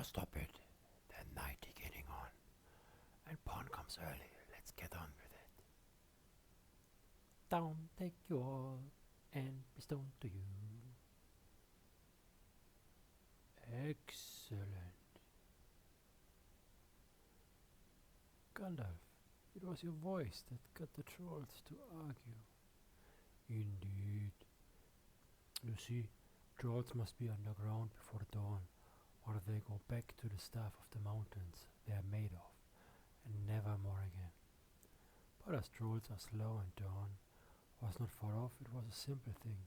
stop it. The night getting on. And pawn comes early. Let's get on with it. Down take you all, and be stoned to you. Excellent. Gandalf, it was your voice that got the trolls to argue. Indeed. You see, trolls must be underground before dawn, or they go back to the staff of the mountains they are made of, and never more again. But as trolls are slow and dawn was not far off, it was a simple thing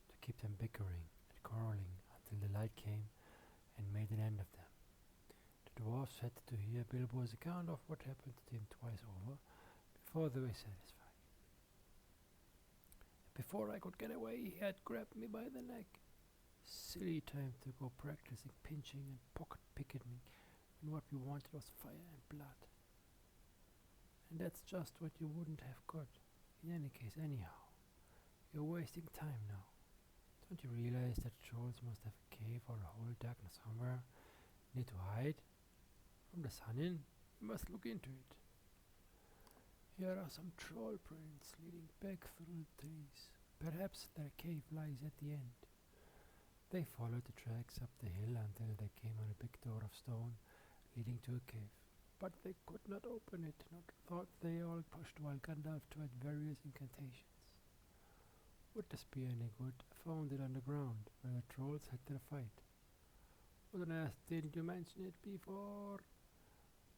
to keep them bickering and quarreling until the light came and made an end of them. The dwarfs had to hear Bilbo's account of what happened to him twice over before they were satisfied. Before I could get away, he had grabbed me by the neck. Silly time to go practicing pinching and pocket picking when what we wanted was fire and blood. And that's just what you wouldn't have got, in any case anyhow. You're wasting time now. Don't you realize that trolls must have a cave or a hole dug somewhere, need to hide from the sun in? You must look into it. Here are some troll prints leading back through the trees. Perhaps their cave lies at the end. They followed the tracks up the hill until they came on a big door of stone leading to a cave. But they could not open it, not thought they all pushed while Gandalf tried various incantations. Would this be any good? Found it on the ground, where the trolls had their fight. What on earth didn't you mention it before?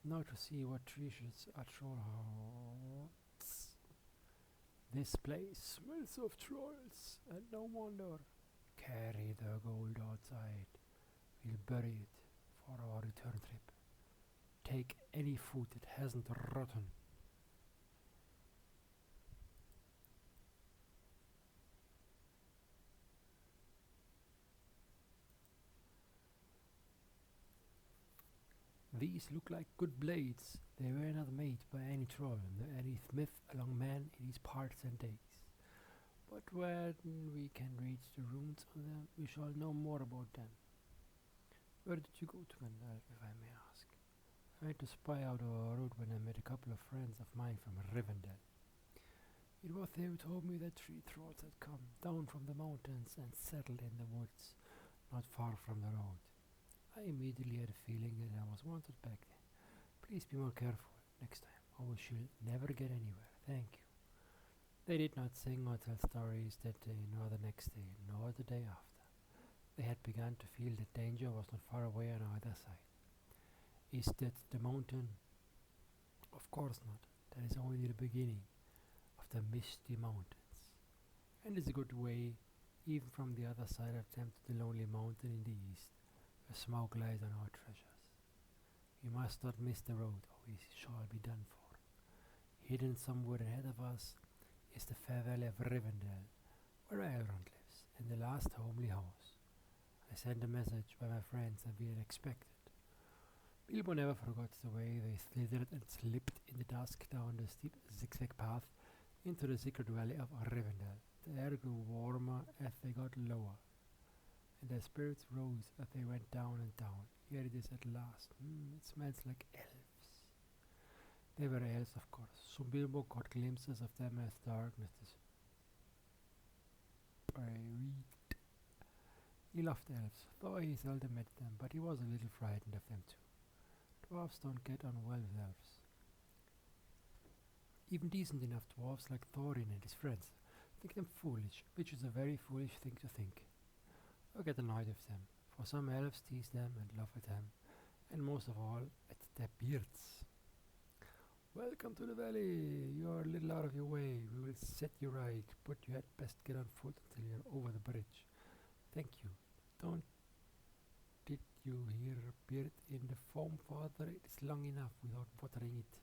Now to see what treasures are troll hearts. This place smells of trolls, and no wonder. Carry the gold outside. We'll bury it for our return trip. Take any food that hasn't rotten. These look like good blades. They were not made by any troll, nor any smith along man in these parts and days. But when we can reach the runes on them, we shall know more about them. Where did you go to, Gandalf, if I may ask? I went to spy out our route when I met a couple of friends of mine from Rivendell. It was they who told me that 3 trolls had come down from the mountains and settled in the woods, not far from the road. I immediately had a feeling that I was wanted back then. Please be more careful next time, or we shall never get anywhere. Thank you. They did not sing or tell stories that day, nor the next day, nor the day after. They had begun to feel that danger was not far away on either side. Is that the mountain? Of course not. That is only the beginning of the misty mountains. And is a good way, even from the other side of them, to the lonely mountain in the east, where smoke lies on our treasures. We must not miss the road, or we shall be done for. Hidden somewhere ahead of us is the fair valley of Rivendell, where Elrond lives, in the last homely house. I sent a message by my friends and we had expected. Bilbo never forgot the way they slithered and slipped in the dusk down the steep zigzag path into the secret valley of Rivendell. The air grew warmer as they got lower, and their spirits rose as they went down and down. Here it is at last. It smells like elves. They were elves, of course. Soon Bilbo caught glimpses of them as darkness buried. He loved elves, though he seldom met them, but he was a little frightened of them too. Dwarves don't get on well with elves. Even decent enough dwarves like Thorin and his friends think them foolish, which is a very foolish thing to think. Or get annoyed with them, for some elves tease them and laugh at them, and most of all at their beards. Welcome to the valley. You are a little out of your way. We will set you right, but you had best get on foot until you're over the bridge. Thank you. Did you hear beard in the foam, father? It is long enough without watering it.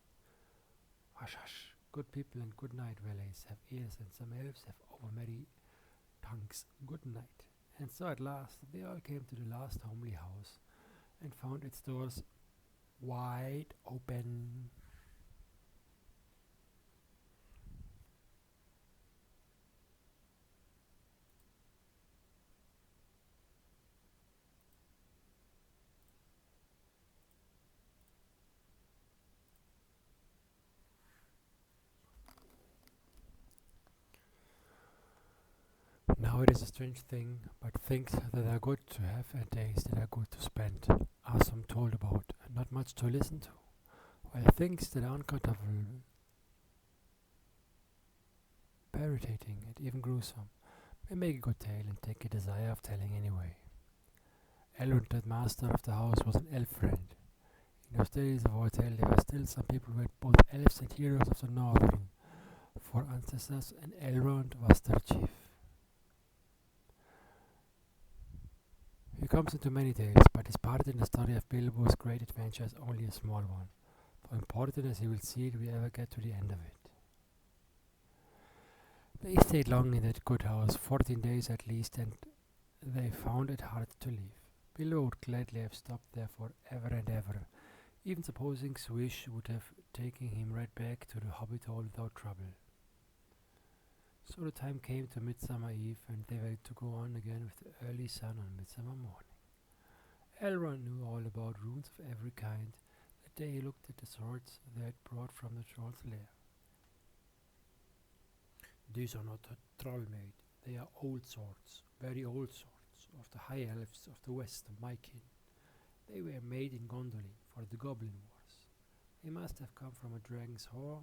Hush, hush. Good people and good night valleys have ears, and some elves have over-merry tongues. Good night. And so at last they all came to the last homely house and found its doors wide open. Now it is a strange thing, but things that are good to have and days that are good to spend are some told about and not much to listen to, while things that are uncomfortable, irritating, and even gruesome may make a good tale and take a desire of telling anyway. Elrond, the master of the house, was an elf friend. In those days of our tale, there were still some people who had both elves and heroes of the northern for ancestors, and Elrond was their chief. He comes into many tales, but his part in the story of Bilbo's great adventure is only a small one, for important as he will see it, we ever get to the end of it. They stayed long in that good house, 14 days at least, and they found it hard to leave. Bilbo would gladly have stopped there for ever and ever, even supposing Swish would have taken him right back to the hobbit hole without trouble. So the time came to Midsummer Eve, and they were to go on again with the early sun on Midsummer morning. Elrond knew all about runes of every kind. That day he looked at the swords they had brought from the troll's lair. These are not troll made, they are old swords, very old swords, of the high elves of the west of my kin. They were made in Gondolin for the Goblin Wars. They must have come from a dragon's whore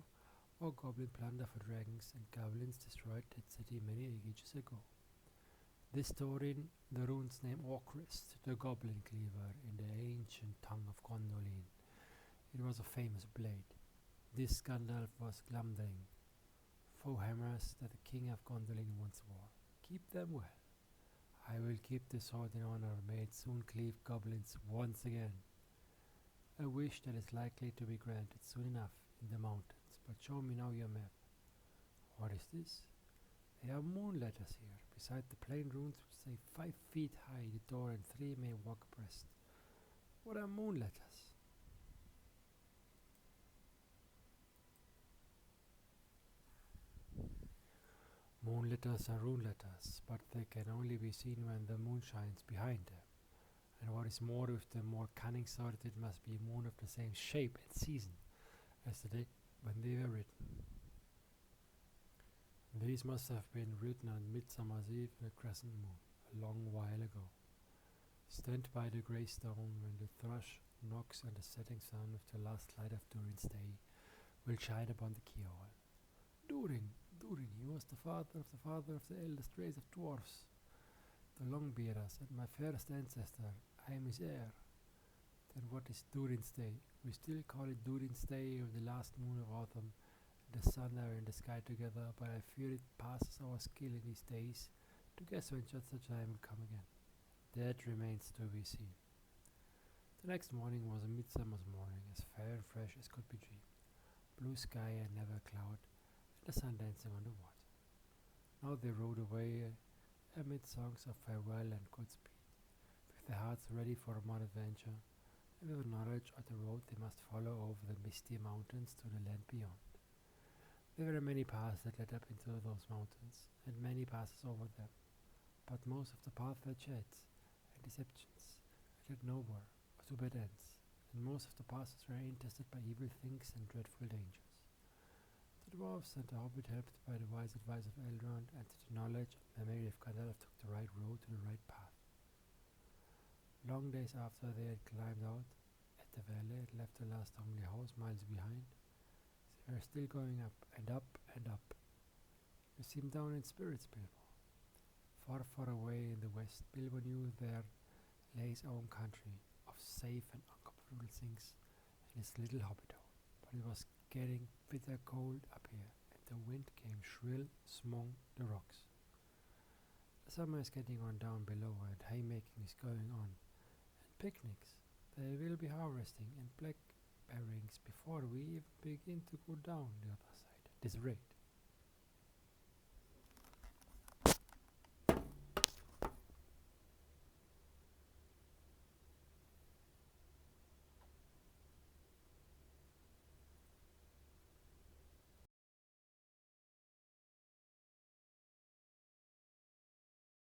or goblin plunder for dragons and goblins destroyed that city many ages ago. This Thorin, the runes name Orcrist, the goblin cleaver, in the ancient tongue of Gondolin. It was a famous blade. This Gandalf was Glamdring, foe hammers that the king of Gondolin once wore. Keep them well. I will keep the sword in honor, may it soon cleave goblins once again. A wish that is likely to be granted soon enough in the mountains, but show me now your map. What is this? There are moon letters here, beside the plain runes which say 5 feet high the door and 3 may walk abreast. What are moon letters? Moon letters are rune letters, but they can only be seen when the moon shines behind them. And what is more, with the more cunning sort, it must be a moon of the same shape and season as the day when they were written. These must have been written on Midsummer's Eve in a crescent moon, a long while ago. Stand by the grey stone when the thrush knocks and the setting sun with the last light of Durin's day will shine upon the keyhole. Durin, he was the father of the eldest race of dwarfs, the Longbearders, and my fairest ancestor. I am his heir. Then what is Durin's Day? We still call it Durin's Day of the last moon of autumn. The sun are in the sky together, but I fear it passes our skill in these days to guess when just such time will come again. That remains to be seen. The next morning was a midsummer's morning, as fair and fresh as could be dreamed. Blue sky and never a cloud, the sun dancing on the water. Now they rode away amid songs of farewell and good speed, with their hearts ready for more adventure, and with knowledge of the road they must follow over the misty mountains to the land beyond. There were many paths that led up into those mountains, and many passes over them, but most of the paths were chats and deceptions, that led nowhere or to bad ends, and most of the passes were infested by evil things and dreadful dangers. The dwarfs and the hobbit, helped by the wise advice of Elrond and the knowledge and memory of Gandalf, took the right road to the right path. Long days after they had climbed out at the valley and left the last homely house miles behind, they were still going up and up and up. You seemed down in spirits, Bilbo. Far, far away in the west, Bilbo knew there lay his own country of safe and uncomfortable things and his little hobbit hole, but it was getting bitter cold up here, and the wind came shrill among the rocks. The summer is getting on down below, and haymaking is going on, and picnics. There will be harvesting and blackberryings before we even begin to go down the other side. At this rate,